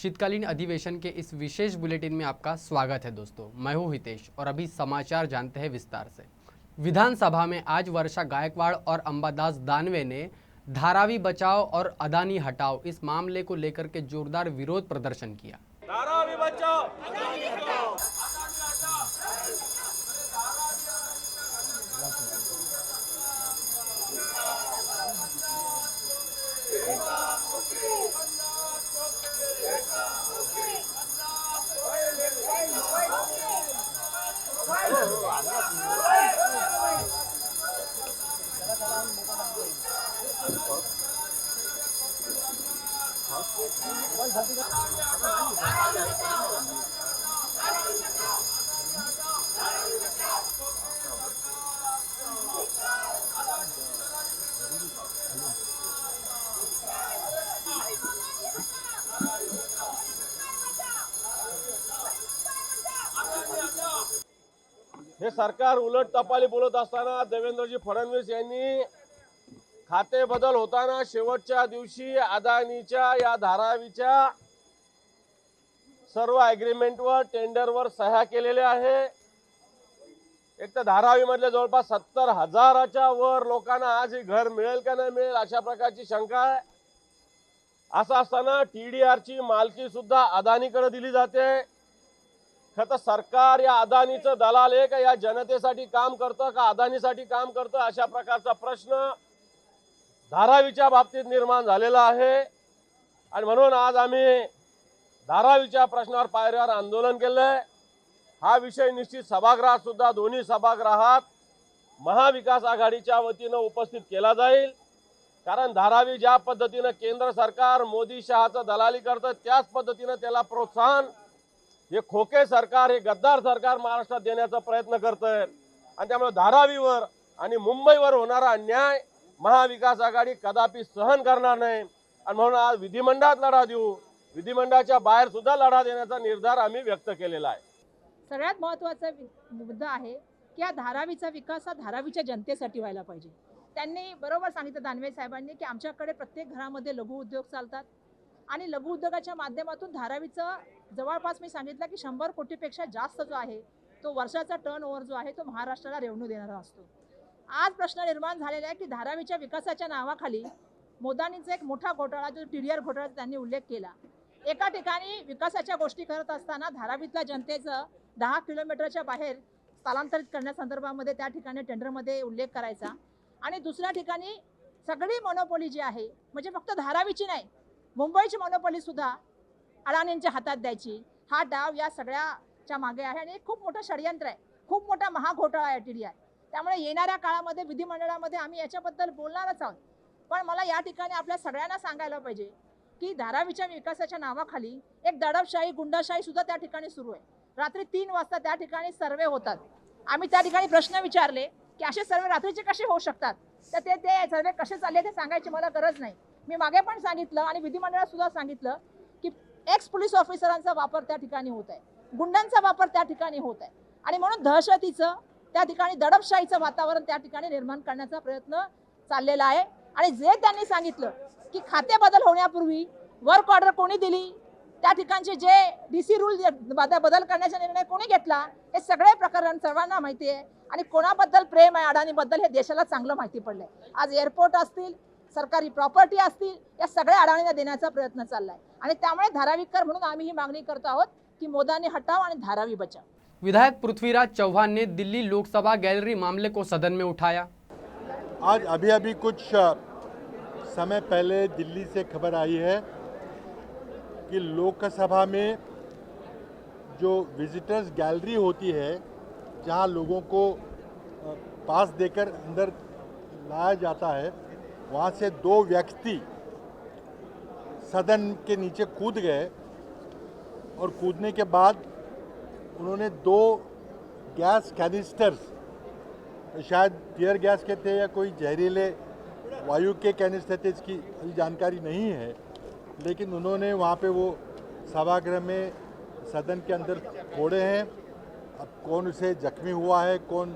शीतकालीन अधिवेशन के इस विशेष बुलेटिन में आपका स्वागत है दोस्तों। मैं हूं हितेश और अभी समाचार जानते हैं विस्तार से। विधानसभा में आज वर्षा गायकवाड़ और अंबादास दानवे ने धारावी बचाओ और अदानी हटाओ इस मामले को लेकर के जोरदार विरोध प्रदर्शन किया। धारावी बचाओ, अदानी हटाओ। हे सरकार उलट तपाली बोलत असताना देवेंद्रजी फडणवीस यांनी खाते बदल होताना शेवटच्या दिवशी अदानीच्या या धारावीच्या सर्व ॲग्रीमेंटवर टेंडरवर सह्या केलेल्या आहे। एक तर धारावी मधले जवळपास 70,000च्या वर लोकांना आज ही घर मिळेल का नाही मिळेल अशा प्रकारची शंका आहे। असं असताना टीडीआरची मालकी सुद्धा अदानीकडे दिली जाते। खरं सरकार या अदानीचं दलाल आहे का या जनतेसाठी काम करतं का अदानीसाठी काम करतं अशा प्रकारचा प्रश्न धारावीच्या बाबतीत निर्माण झालेला आहे। आणि म्हणून आज आम्ही धारावीच्या प्रश्नावर पायऱ्यावर आंदोलन केलंय। हा विषय निश्चित सभागृहात सुद्धा दोन्ही सभागृहात महाविकास आघाडीच्या वतीने उपस्थित केला जाईल। कारण धारावी ज्या पद्धतीने केंद्र सरकार मोदी शहाचं दलाली करतं त्याच पद्धतीने त्याला प्रोत्साहन हे खोके सरकार हे गद्दार सरकार महाराष्ट्रात देण्याचा प्रयत्न करतंय। आणि त्यामुळे धारावीवर आणि मुंबईवर होणारा अन्याय महाविकास आघाडी कदापि सहन करणार नाही। आणि म्हणून आज विधिमंडळात लढा देऊ, विधिमंडळाच्या बाहेर सुद्धा लढा देण्याचा निर्धार आम्ही व्यक्त केलेला आहे। सगळ्यात महत्त्वाचा मुद्दा आहे की या धारावीचा विकास हा धारावीच्या जनतेसाठी व्हायला पाहिजे। त्यांनी बरोबर सांगितलं दानवे साहेबांनी की आमच्याकडे प्रत्येक घरामध्ये लघु उद्योग चालतात आणि लघु उद्योगाच्या माध्यमातून धारावीचं जवळपास मी सांगितलं की 100 कोटीपेक्षा जास्त जो आहे तो वर्षाचा टर्नओव्हर जो आहे तो महाराष्ट्राला रेव्हेन्यू देणारा असतो। आज प्रश्न निर्माण झालेला आहे की धारावीच्या विकासाच्या नावाखाली मोदानीचा एक मोठा घोटाळा जो टीडीआर घोटाळ्याचा त्यांनी उल्लेख केला। एका ठिकाणी विकासाच्या गोष्टी करत असताना धारावीतल्या जनतेचं 10 किलोमीटरच्या बाहेर स्थलांतरित करण्यासंदर्भामध्ये त्या ठिकाणी टेंडरमध्ये उल्लेख करायचा आणि दुसऱ्या ठिकाणी सगळी मोनोपोली जी आहे म्हणजे फक्त धारावीची नाही मुंबईची मोनोपोली सुद्धा अडाणींच्या हातात द्यायची हा डाव या सगळ्याच्या मागे आहे आणि खूप मोठं षडयंत्र आहे, खूप मोठा महाघोटाळा आहे टीडीआर। त्यामुळे येणाऱ्या काळामध्ये विधिमंडळामध्ये आम्ही याच्याबद्दल बोलणारच आहोत। पण मला या ठिकाणी आपल्या सगळ्यांना सांगायला पाहिजे की धारावीच्या विकासाच्या नावाखाली एक दडपशाही गुंडाशाही सुद्धा त्या ठिकाणी सुरू आहे। रात्री 3 वाजता त्या ठिकाणी सर्वे होतात। आम्ही त्या ठिकाणी प्रश्न विचारले की असे सर्वे रात्रीचे कसे होऊ शकतात, तर ते सर्वे कसे चालले ते सांगायची मला गरज नाही। मी मागे पण सांगितलं आणि विधिमंडळात सुद्धा सांगितलं की एक्स पोलीस ऑफिसरांचा वापर त्या ठिकाणी होत आहे, गुंडांचा वापर त्या ठिकाणी होत आहे आणि म्हणून दहशतीचं त्या ठिकाणी दडपशाहीचं वातावरण त्या ठिकाणी निर्माण करण्याचा प्रयत्न चाललेला आहे। आणि जे त्यांनी सांगितलं की खाते बदल होण्यापूर्वी वर्क ऑर्डर कोणी दिली, त्या ठिकाणचे जे डीसी रूल बदल करण्याचा निर्णय कोणी घेतला हे सगळे प्रकरण सर्वांना माहिती आहे आणि कोणाबद्दल प्रेम आहे अडाणीबद्दल हे देशाला चांगलं माहिती पडलंय। आज एअरपोर्ट असतील सरकारी प्रॉपर्टी असतील या सगळ्या अडाणींना देण्याचा प्रयत्न चाललाय आणि त्यामुळे धारावीकर म्हणून आम्ही ही मागणी करतो आहोत की मोदानी हटाओ आणि धारावी बचाओ। विधायक पृथ्वीराज चौहान ने दिल्ली लोकसभा गैलरी मामले को सदन में उठाया। आज अभी कुछ समय पहले दिल्ली से खबर आई है कि लोकसभा में जो विजिटर्स गैलरी होती है जहां लोगों को पास देकर अंदर लाया जाता है वहां से 2 व्यक्ति सदन के नीचे कूद गए और कूदने के बाद उन्होंने 2 गैस कैनिस्टर्स शायद टीयर गैस के थे या कोई जहरीले वायु के कैनिस्टर थे, इसकी अभी जानकारी नहीं है, लेकिन उन्होंने वहाँ पे वो सभागृह में सदन के अंदर फोड़े हैं। अब कौन उसे जख्मी हुआ है कौन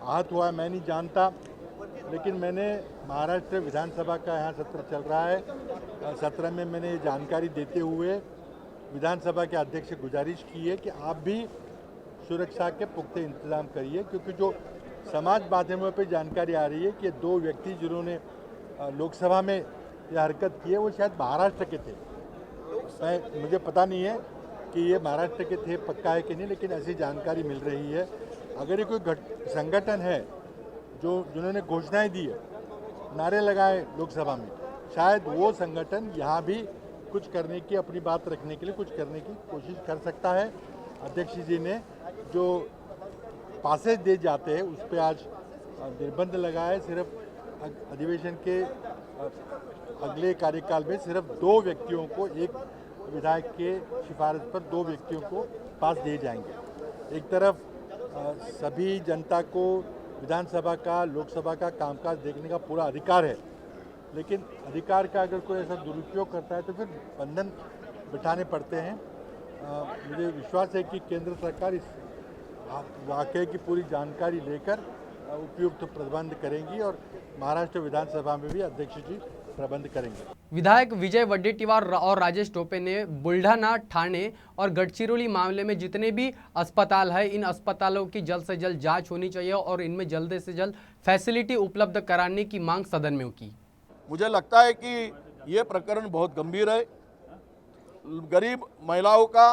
आहत हुआ है मैं नहीं जानता, लेकिन मैंने महाराष्ट्र विधानसभा का यहाँ सत्र चल रहा है, सत्र में मैंने ये जानकारी देते हुए विधानसभा के अध्यक्ष से गुजारिश की है कि आप भी सुरक्षा के पुख्ते इंतजाम करिए, क्योंकि जो समाज माध्यमों पर जानकारी आ रही है कि 2 व्यक्ति जिन्होंने लोकसभा में यह हरकत की है वो शायद महाराष्ट्र के थे। मुझे पता नहीं है कि ये महाराष्ट्र के थे, पक्का है कि नहीं, लेकिन ऐसी जानकारी मिल रही है। अगर ये कोई संगठन है जिन्होंने घोषणाएं दी है, नारे लगाए लोकसभा में, शायद वो संगठन यहाँ भी कुछ करने की, अपनी बात रखने के लिए कुछ करने की कोशिश कर सकता है। अध्यक्ष जी ने जो पासेज दे जाते हैं उस पर आज निर्बंध लगाए। सिर्फ अधिवेशन के अगले कार्यकाल में सिर्फ 2 व्यक्तियों को, एक विधायक के सिफारिश पर 2 व्यक्तियों को पास दिए जाएंगे। एक तरफ सभी जनता को विधानसभा का, लोकसभा का कामकाज देखने का पूरा अधिकार है, लेकिन अधिकार का अगर कोई ऐसा दुरुपयोग करता है तो फिर बंधन बिठाने पड़ते हैं। मुझे विश्वास है कि केंद्र सरकार इस वाकये की पूरी जानकारी लेकर उपयुक्त प्रबंध करेंगी और महाराष्ट्र विधानसभा में भी अध्यक्ष जी प्रबंध करेंगे। विधायक विजय वडेट्टीवार और राजेश टोपे ने बुल्ढाना, ठाणे और गडचिरोली मामले में जितने भी अस्पताल है, इन अस्पतालों की जल्द से जल्द जांच होनी चाहिए और इनमें जल्द से जल्द फैसिलिटी उपलब्ध कराने की मांग सदन में की। मुझे लगता है कि ये प्रकरण बहुत गंभीर है। गरीब महिलाओं का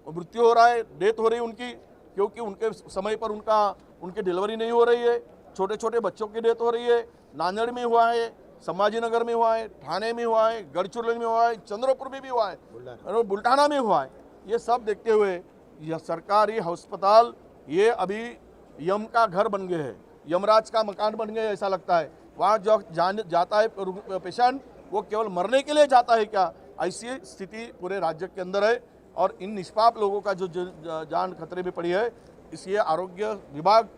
मृत्यु हो रहा है, डेथ हो रही है उनकी, क्योंकि उनके समय पर उनकी डिलीवरी नहीं हो रही है। छोटे छोटे बच्चों की डेथ हो रही है। नांदेड़ में हुआ है, संभाजीनगर में हुआ है, ठाणे में हुआ है, गढ़चिरौली में हुआ है, चंद्रपुर में भी हुआ है और बुल्ढाना में हुआ है। ये सब देखते हुए यह सरकारी अस्पताल ये अभी यम का घर बन गए हैं, यमराज का मकान बन गए, ऐसा लगता है। वहाँ जो जाता है पेशेंट वो केवल मरने के लिए जाता है क्या? ऐसी स्थिति पूरे राज्य के अंदर है और इन निष्पाप लोगों का जो जान खतरे में पड़ी है, इसलिए आरोग्य विभाग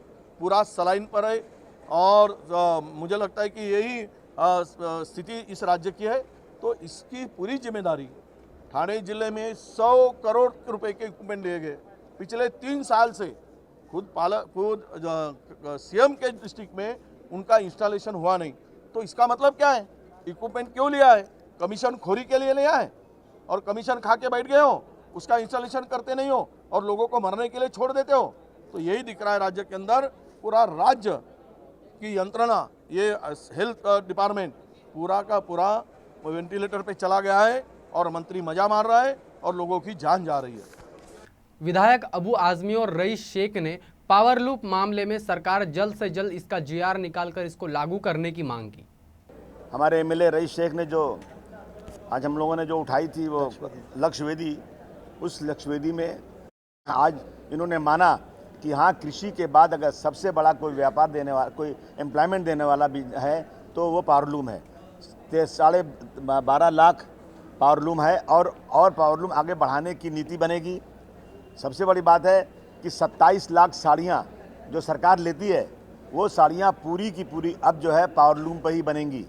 पूरा सलाइन पर है और मुझे लगता है कि यही स्थिति इस राज्य की है। तो इसकी पूरी जिम्मेदारी ठाणे जिले में 100 करोड़ रुपए के इक्विपमेंट लिए गए पिछले 3 साल से। खुद सीएम के डिस्ट्रिक्ट में उनका इंस्टॉलेशन हुआ नहीं, तो इसका मतलब क्या है? इक्विपमेंट क्यों लिया है? कमीशन खोरी के लिए लिया है और कमीशन खा के बैठ गए हो, उसका इंस्टॉलेशन करते नहीं हो और लोगों को मरने के लिए छोड़ देते हो। तो यही दिख रहा है राज्य के अंदर। पूरा राज्य की यंत्रणा, ये हेल्थ डिपार्टमेंट पूरा का पूरा वेंटिलेटर पे चला गया है और मंत्री मजा मार रहा है और लोगों की जान जा रही है। विधायक अबू आजमी और रईस शेख ने पावर लूप मामले में सरकार जल्द से जल्द इसका जीआर निकालकर इसको लागू करने की मांग की। हमारे एमएलए रईस शेख ने जो आज हम लोगों ने जो उठाई थी वो लक्ष्यवेदी, उस लक्ष्यवेदी में आज इन्होंने माना कि हाँ, कृषि के बाद अगर सबसे बड़ा कोई व्यापार देने वाला, कोई एम्प्लॉयमेंट देने वाला भी है तो वो पावरलूम है। 12.5 लाख पावरलूम है और पावरलूम आगे बढ़ाने की नीति बनेगी। सबसे बड़ी बात है कि 27 लाख साड़ियाँ जो सरकार लेती है, वो साड़ियाँ पूरी की पूरी अब जो है पावरलूम पर ही बनेंगी।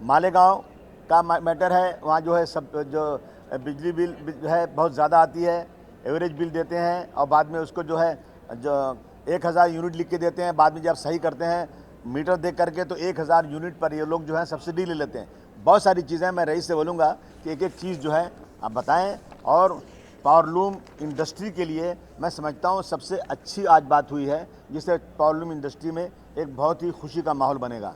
मालेगांव का मैटर है, वहाँ जो है सब जो बिजली बिल जो है बहुत ज़्यादा आती है, एवरेज बिल देते हैं और बाद में उसको जो है 1000 यूनिट लिख के देते हैं। बाद में जब सही करते हैं मीटर देख करके तो 1000 यूनिट पर ये लोग जो है सब्सिडी ले लेते हैं। बहुत सारी चीज़ें मैं रईस से बोलूँगा कि एक एक चीज़ जो है आप बताएं। और पावरलूम इंडस्ट्री के लिए मैं समझता हूँ सबसे अच्छी आज बात हुई है, जिससे पावरलूम इंडस्ट्री में एक बहुत ही खुशी का माहौल बनेगा।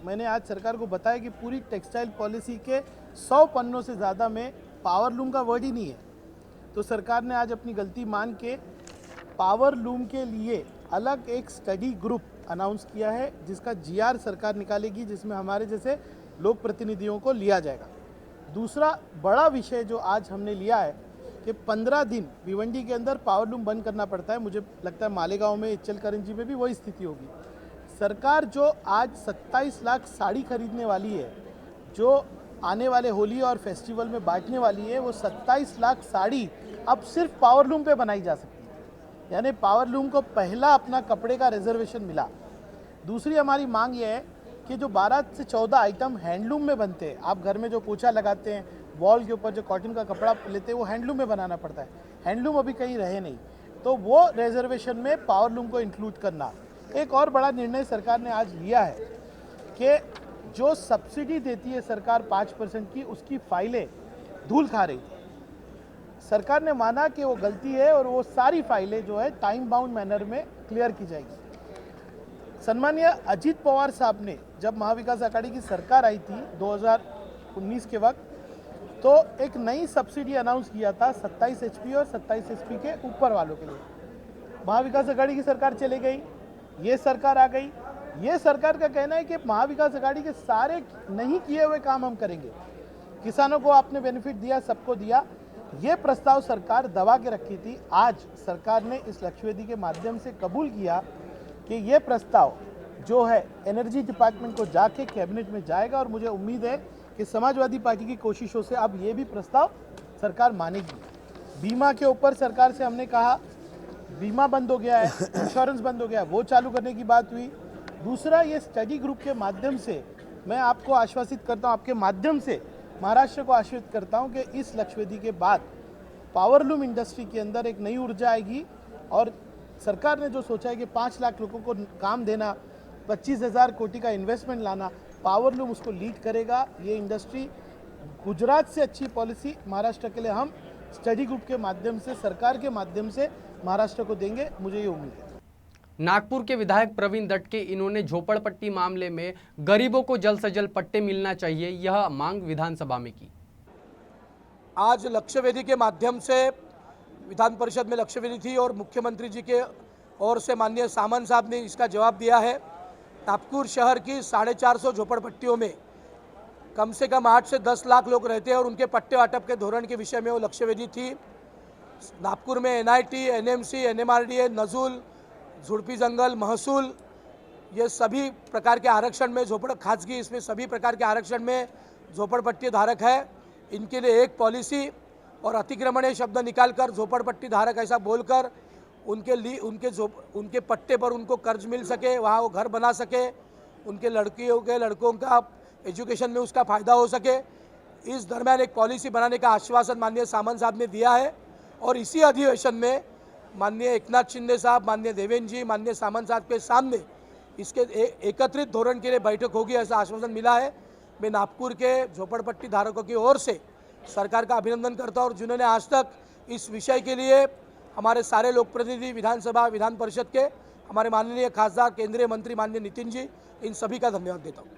मैंने आज सरकार को बताया कि पूरी टेक्सटाइल पॉलिसी के 100 पन्नों से ज़्यादा में पावरलूम का वर्ड ही नहीं है। तो सरकार ने आज अपनी गलती मान के पावरलूम के लिए अलग एक स्टडी ग्रुप अनाउंस किया है, जिसका जीआर सरकार निकालेगी, जिसमें हमारे जैसे लोक प्रतिनिधियों को लिया जाएगा। दूसरा बड़ा विषय जो आज हमने लिया है कि 15 दिन भिवंडी के अंदर पावरलूम बंद करना पड़ता है। मुझे लगता है मालेगांव में, इचलकरंजी में भी वही स्थिति होगी। सरकार जो आज 27 लाख साड़ी खरीदने वाली है, जो आने वाले होली और फेस्टिवल में बांटने वाली है, वो 27 लाख साड़ी अब सिर्फ पावरलूम पे बनाई जा सकती है। यानी पावरलूम को पहला अपना कपड़े का रिजर्वेशन मिला। दूसरी हमारी मांग ये है कि जो 12 से 14 आइटम हैंडलूम में बनते हैं, आप घर में जो पोछा लगाते हैं, वॉल के ऊपर जो कॉटन का कपड़ा लेते हैं, वो हैंडलूम में बनाना पड़ता है। हैंडलूम अभी कहीं रहे नहीं, तो वो रिजर्वेशन में पावरलूम को इंक्लूड करना। एक और बड़ा निर्णय सरकार ने आज लिया है कि जो सब्सिडी देती है सरकार 5% की, उसकी फाइलें धूल खा रही थी। सरकार ने माना कि वो गलती है और वो सारी फाइलें जो है टाइम बाउंड मैनर में क्लियर की जाएगी। सम्मानीय अजीत पवार साहब ने जब महाविकास आघाड़ी की सरकार आई थी 2019 के वक्त, तो एक नई सब्सिडी अनाउंस किया था 27 HP और 27 SP के ऊपर वालों के लिए। महाविकास आघाड़ी की सरकार चली गई, ये सरकार आ गई। ये सरकार का कहना है कि महाविकास आघाड़ी के सारे नहीं किए हुए काम हम करेंगे। किसानों को आपने बेनिफिट दिया, सबको दिया। ये प्रस्ताव सरकार दबा के रखी थी। आज सरकार ने इस लक्षवेदी के माध्यम से कबूल किया कि ये प्रस्ताव जो है एनर्जी डिपार्टमेंट को जाके कैबिनेट में जाएगा और मुझे उम्मीद है कि समाजवादी पार्टी की कोशिशों से अब ये भी प्रस्ताव सरकार मानेगी। बीमा के ऊपर सरकार से हमने कहा बीमा बंद हो गया है, इंश्योरेंस बंद हो गया, वो चालू करने की बात हुई। दूसरा, ये स्टडी ग्रुप के माध्यम से मैं आपको आश्वासित करता हूँ, आपके माध्यम से महाराष्ट्र को आश्वस्त करता हूँ कि इस लक्षवेदी के बाद पावरलूम इंडस्ट्री के अंदर एक नई ऊर्जा आएगी और सरकार ने जो सोचा है कि 5 लाख लोगों को काम देना, 25,000 कोटी का इन्वेस्टमेंट लाना, पावरलूम उसको लीड करेगा। ये इंडस्ट्री गुजरात से अच्छी पॉलिसी महाराष्ट्र के लिए हम स्टडी ग्रुप के माध्यम से, सरकार के माध्यम से महाराष्ट्र को देंगे, मुझे ये उम्मीद है। नागपुर के विधायक प्रवीण दटके, इन्होंने झोपड़पट्टी मामले में गरीबों को जल्द से जल्द पट्टे मिलना चाहिए, यह मांग विधानसभा में की। आज लक्ष्यवेदी के माध्यम से विधान परिषद में लक्ष्यवेदी थी और मुख्यमंत्री जी के ओर से माननीय सामंत साहब ने इसका जवाब दिया है। नागपुर शहर की 450 झोपड़पट्टियों में कम से कम 8 से 10 लाख लोग रहते हैं और उनके पट्टे वाटप के धोरण के विषय में वो लक्ष्यवेदी थी। नागपुर में NIT, NMC, NMRDA, नजुल, झुड़पी जंगल, महसूल, ये सभी प्रकार के आरक्षण में खासगी, इसमें सभी प्रकार के आरक्षण में झोपड़पट्टी धारक है। इनके लिए एक पॉलिसी और अतिक्रमणीय शब्द निकालकर झोपड़पट्टी धारक ऐसा बोलकर उनके पट्टे पर उनको कर्ज मिल सके, वहाँ वो घर बना सके, उनके लड़कों का एजुकेशन में उसका फ़ायदा हो सके। इस दरमियान एक पॉलिसी बनाने का आश्वासन माननीय सामंत साहब ने दिया है और इसी अधिवेशन में माननीय एकनाथ शिंदे साहब, माननीय देवेंद्र जी, माननीय सामंत साहब के सामने इसके एकत्रित धोरण के लिए बैठक होगी, ऐसा आश्वासन मिला है। मैं नागपुर के झोपड़पट्टी धारकों की ओर से सरकार का अभिनंदन करता हूँ और जिन्होंने आज तक इस विषय के लिए हमारे सारे लोक प्रतिनिधि, विधानसभा, विधान परिषद के हमारे माननीय खासदार, केंद्रीय मंत्री माननीय नितिन जी, इन सभी का धन्यवाद देता हूँ।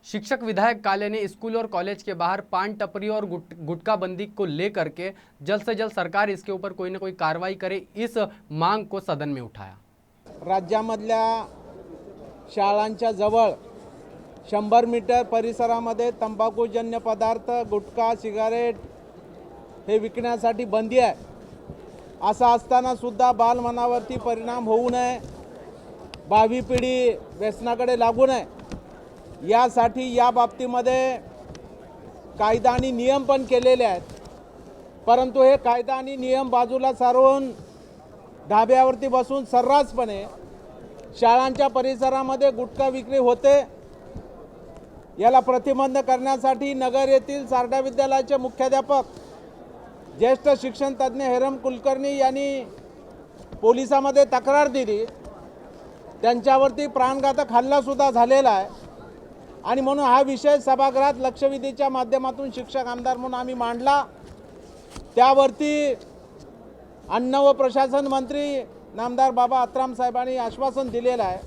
शिक्षक विधायक काले ने स्कूल और कॉलेज के बाहर पान टपरी और गुटखा बंदी को लेकर के जल्द से जल्द सरकार इसके ऊपर कोई ना कोई कार्रवाई करे, इस मांग को सदन में उठाया। राज्यामधल्या शाळांच्या जवळ 100 मीटर परिसरामध्ये तंबाखूजन्य पदार्थ, गुटखा, सिगारेट हे विकण्यासाठी बंदी आहे। असं असताना सुद्धा बालमनावरती परिणाम होऊ नये, भावी पिढी व्यसनाकडे लागू नये यासाठी या बाबतीमध्ये कायदा आणि नियम पण केलेले आहेत। परंतु हे कायदा आणि नियम बाजूला सारून ढाब्यावरती बसून सर्रासपणे शाळांच्या परिसरामध्ये गुटखा विक्री होते। याला प्रतिबंध करण्यासाठी नगर येथील सारडा विद्यालयाचे मुख्याध्यापक ज्येष्ठ शिक्षण तज्ञ हेरम कुलकर्णी यांनी पोलिसांमध्ये तक्रार दिली। त्यांच्यावरती प्राणघातक हल्ला सुद्धा झालेला आहे आणि म्हणून हा विषय सभागृहात लक्षवेधीच्या माध्यमातून शिक्षक आमदार म्हणून आम्ही मांडला। त्यावरती अन्न व प्रशासन मंत्री नामदार बाबा अत्राम साहेबांनी आश्वासन दिलेलं आहे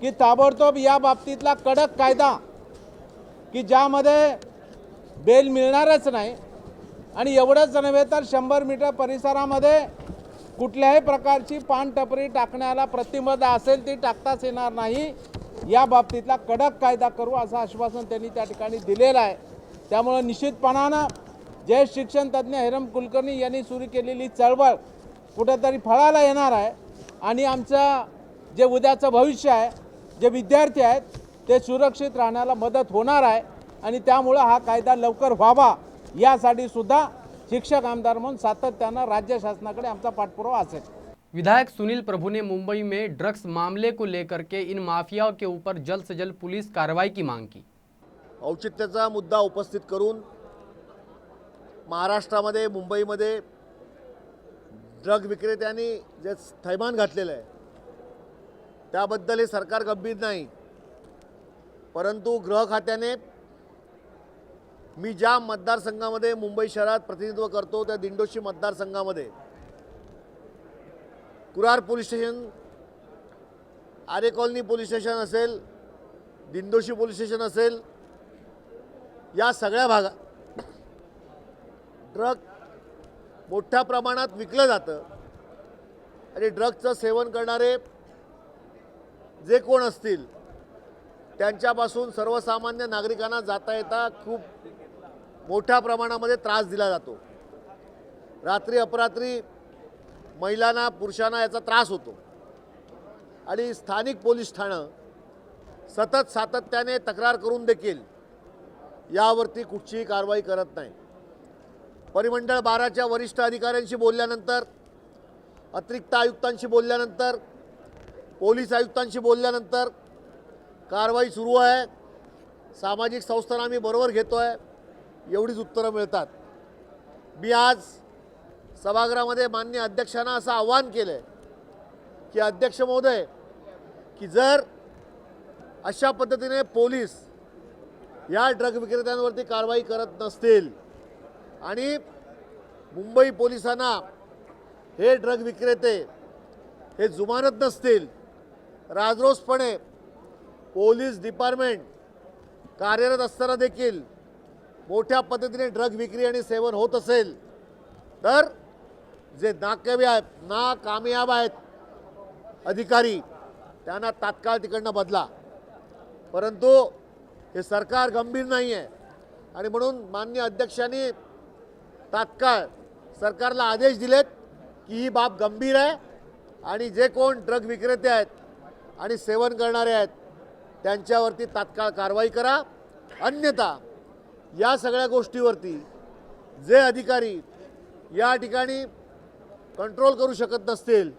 की ताबडतोब या बाबतीतला कडक कायदा की ज्यामध्ये बेल मिळणारच नाही आणि एवढंच नव्हे तर 100 मीटर परिसरामध्ये कुठल्याही प्रकारची पान टपरी टाकण्याला प्रतिबंध असेल ती टाकताच येणार नाही, या बाबतीतला कडक कायदा करू असं आश्वासन त्यांनी त्या ठिकाणी दिलेलं आहे। त्यामुळे निश्चितपणाने ज्येष्ठ शिक्षण तज्ञ हेरम कुलकर्णी यांनी सुरू केलेली चळवळ कुठेतरी फळाला येणार आहे आणि आमचं जे उद्याचं भविष्य आहे, जे विद्यार्थी आहेत ते सुरक्षित राहण्याला मदत होणार आहे आणि त्यामुळे हा कायदा लवकर व्हावा यासाठी सुद्धा शिक्षक आमदार म्हणून सातत्याने राज्य शासनाकडे आमचा पाठपुरावा असेल। विधायक सुनील प्रभु ने मुंबई में ड्रग्स मामले को लेकर के इन माफियाओं के ऊपर जल्द से जल्द पुलिस कार्रवाई की मांग की। औचित्याचा मुद्दा उपस्थित करून महाराष्ट्रामध्ये, मुंबईमध्ये ड्रग विक्रेत्यांनी जे थैमान घातलेलं आहे त्याबद्दल हे सरकार गंभीर नाही, परंतु गृह खात्याने मी ज्या मतदारसंघामध्ये मुंबई शहरात प्रतिनिधित्व करतो त्या दिंडोशी मतदारसंघामध्ये कुरार पोलीस स्टेशन, आरे कॉलनी पोलीस स्टेशन असेल, दिंडोशी पोलीस स्टेशन असेल, या सगळ्या भागात ड्रग मोठ्या प्रमाणात विकलं जातं आणि ड्रगचं सेवन करणारे जे कोण असतील त्यांच्यापासून सर्वसामान्य नागरिकांना जाता येता खूप मोठ्या प्रमाणामध्ये त्रास दिला जातो. रात्री अपरात्री महिलांना पुरुषांना याचा त्रास होतो आणि स्थानिक पोलीस ठाणं सतत सातत्याने तक्रार करून देखील यावरती कुठचीही कारवाई करत नाही. परिमंडळ 12च्या वरिष्ठ अधिकाऱ्यांशी बोलल्यानंतर, अतिरिक्त आयुक्तांशी बोलल्यानंतर, पोलीस आयुक्तांशी बोलल्यानंतर कारवाई सुरू आहे, सामाजिक संस्थांना आम्ही बरोबर घेतो आहे, एवढीच उत्तरं मिळतात. मी आज सभागृहामध्ये माननीय अध्यक्षांना असं आवाहन केलं आहे की अध्यक्ष महोदय, की जर अशा पद्धतीने पोलीस या ड्रग विक्रेत्यांवरती कारवाई करत नसतील आणि मुंबई पोलिसांना हे ड्रग विक्रेते हे जुमानत नसतील, राजरोसपणे पोलीस डिपार्टमेंट कार्यरत असताना देखील मोठ्या पद्धतीने ड्रग विक्री आणि सेवन होत असेल तर जे नाकामयाब आहेत अधिकारी त्यांना तात्काळ तिकडनं बदला. परंतु हे सरकार गंभीर नाही आहे आणि म्हणून माननीय अध्यक्षांनी तात्काळ सरकारला आदेश दिलेत की ही बाब गंभीर आहे आणि जे कोण ड्रग विक्रेते आहेत आणि सेवन करणारे आहेत त्यांच्यावरती तात्काळ कारवाई करा. अन्यथा या सगळ्या गोष्टीवरती जे अधिकारी या ठिकाणी कंट्रोल करू शकत नसतील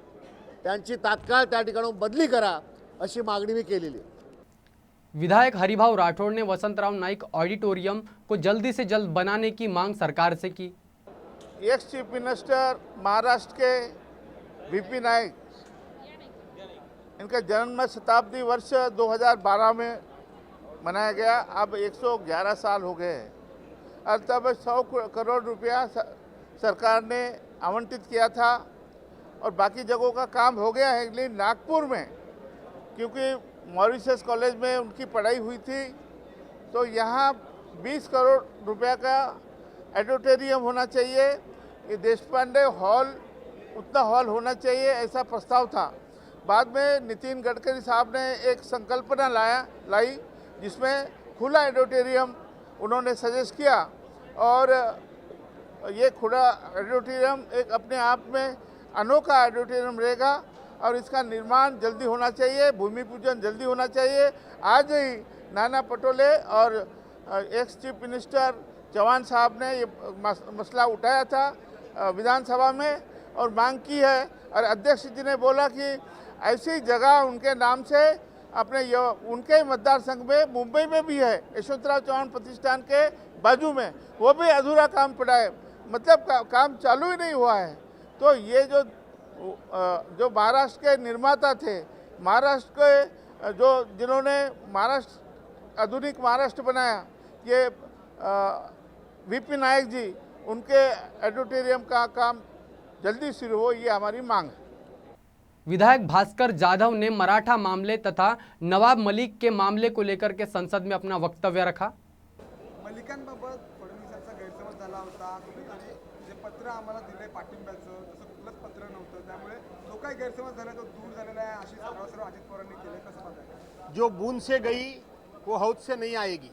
त्यांची तात्काळ त्या ठिकाणाहून बदली करा अशी मागणी मी केलेली आहे. विधायक हरिभाऊ राठौड़ ने वसंतराव नाइक ऑडिटोरियम को जल्दी से जल्द बनाने की मांग सरकार से की. एक्स चीफ मिनिस्टर महाराष्ट्र के वीपी नाइक, इनका जन्म शताब्दी वर्ष 2012 में मनाया गया. अब 111 साल हो गए हैं और तब 100 करोड़ रुपया सरकार ने आवंटित किया था और बाकी जगहों का काम हो गया है. लेकिन नागपुर में क्योंकि मॉरिशस कॉलेज में उनकी पढ़ाई हुई थी तो यहाँ 20 करोड़ रुपया का ऑडिटोरियम होना चाहिए. ये देशपांडे हॉल, उतना हॉल होना चाहिए, ऐसा प्रस्ताव था. बाद में नितिन गडकरी साहब ने एक संकल्पना लाई जिसमें खुला ऑडिटोरियम उन्होंने सजेस्ट किया और ये खुला ऑडिटोरियम एक अपने आप में अनोखा ऑडिटोरियम रहेगा और इसका निर्माण जल्दी होना चाहिए, भूमि पूजन जल्दी होना चाहिए. आज ही नाना पटोले और एक्स चीफ मिनिस्टर चौहान साहब ने ये मसला उठाया था विधानसभा में और मांग की है और अध्यक्ष जी ने बोला कि ऐसी जगह उनके नाम से अपने उनके मतदार संघ में मुंबई में भी है, यशवंतराव चौहान प्रतिष्ठान के बाजू में, वो भी अधूरा काम पड़ा है, मतलब काम चालू ही नहीं हुआ है. तो ये जो महाराष्ट्र के निर्माता थे, महाराष्ट्र के जिन्होंने महाराष्ट्र आधुनिक महाराष्ट्र बनाया, ये वीपी नायक जी, उनके ऑडिटोरियम का काम जल्दी शुरू हो, ये हमारी मांग है. विधायक भास्कर जाधव ने मराठा मामले तथा नवाब मलिक के मामले को लेकर के संसद में अपना वक्तव्य रखा. मलिकांबाबत फडणवीसांचा गैरसमज झाला होता. कुठेतरी जे पत्र आम्हाला दिले पाठिंब्याचं तसं कुठलंच पत्र नव्हतं, त्यामुळे जो काही गैरसमज झाला तो दूर झालेला आहे अशी सर्व अजित पवारांनी केले. कसं पाहताय? जो बूंद से गई वो हौद से नहीं आएगी.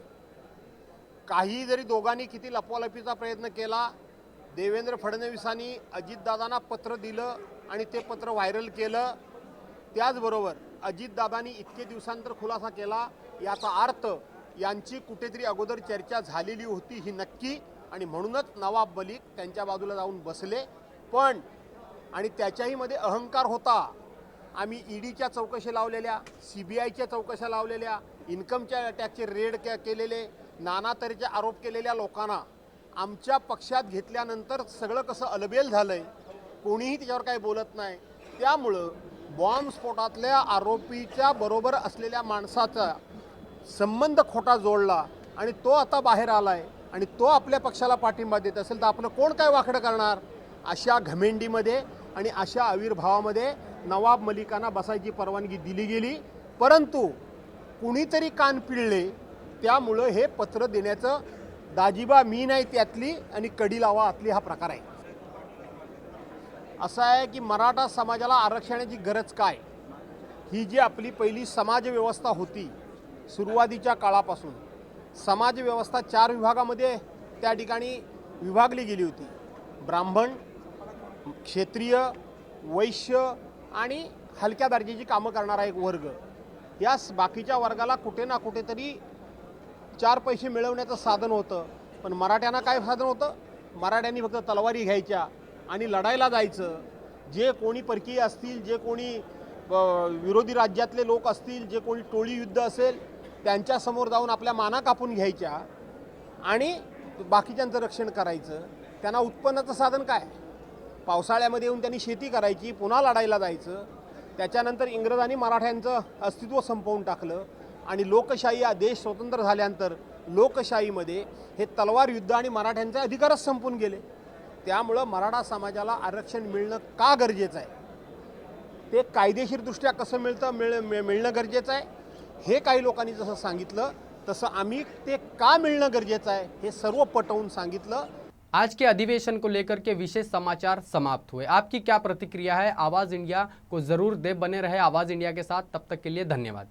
काही जरी दोघांनी किती लपवालपीचा प्रयत्न केला, देवेंद्र फडणवीसांनी अजितदादांना पत्र दिलं आणि ते पत्र व्हायरल केलं. त्याचबरोबर अजितदादांनी इतके दिवसांतर खुलासा केला, याचा अर्थ यांची कुठेतरी अगोदर चर्चा झालेली होती ही नक्की, आणि म्हणूनच नवाब मलिक त्यांच्या बाजूला जाऊन बसले. पण आणि त्याच्याही मध्ये अहंकार होता. आम्ही ईडीच्या चौकशी लावलेल्या, CBIच्या चौकशा लावलेल्या, इन्कमच्या टॅक्सचे रेड केलेले, नाना तऱ्हेचे आरोप केलेल्या लोकांना आमच्या पक्षात घेतल्यानंतर सगळं कसं अलबेल झालंय, कोणीही त्याच्यावर काही बोलत नाही. त्यामुळं बॉम्बस्फोटातल्या आरोपीच्या बरोबर असलेल्या माणसाचा संबंध खोटा जोडला आणि तो आता बाहेर आलाय. आणि तो आपल्या पक्षाला पाठिंबा देत असेल तर आपण कोण काय वाकडं करणार? अशा घमेंडीमध्ये आणि अशा आविर्भावामध्ये नवाब मलिकांना बसायची परवानगी दिली गेली, परंतु कुणीतरी कान पिळले, त्यामुळं हे पत्र देण्याचं दाजीबा मी नाही त्यातली आणि कडी लावा आतली हा प्रकार आहे. असं आहे की मराठा समाजाला आरक्षणाची गरज काय? ही जी आपली पहिली समाजव्यवस्था होती सुरुवातीच्या काळापासून, समाजव्यवस्था 4 विभागामध्ये त्या ठिकाणी विभागली गेली होती. ब्राह्मण, क्षेत्रीय, वैश्य आणि हलक्या दर्जाची कामं करणारा एक वर्ग. या बाकीच्या वर्गाला कुठे ना कुठेतरी 4 पैसे मिळवण्याचं साधन होतं. पण मराठ्यांना काय साधन होतं? मराठ्यांनी फक्त तलवारी घ्यायच्या आणि लढायला जायचं. जे कोणी परकीय असतील, जे कोणी विरोधी राज्यातले लोक असतील, जे कोणी टोळी युद्ध असेल, त्यांच्यासमोर जाऊन आपल्या माना कापून घ्यायच्या आणि बाकीच्यांचं रक्षण करायचं. त्यांना उत्पन्नाचं साधन काय? पावसाळ्यामध्ये येऊन त्यांनी शेती करायची, पुन्हा लढायला जायचं. त्याच्यानंतर इंग्रजांनी मराठ्यांचं अस्तित्व संपवून टाकलं आणि लोकशाही हा देश स्वतंत्र झाल्यानंतर लोकशाहीमध्ये हे तलवार युद्ध आणि मराठ्यांचे अधिकारच संपून गेले. त्यामुळं मराठा समाजाला आरक्षण मिळणं का गरजेचं आहे, ते कायदेशीरदृष्ट्या कसं मिळणं गरजेचं आहे, हे काही लोकांनी जसं सांगितलं तसं आम्ही ते का मिळणं गरजेचं आहे हे सर्व पटवून सांगितलं. आज के अधिवेशन को लेकर के विशेष समाचार समाप्त हुए। आपकी क्या प्रतिक्रिया है? आवाज़ इंडिया को जरूर दे, बने रहे आवाज़ इंडिया के साथ। तब तक के लिए धन्यवाद।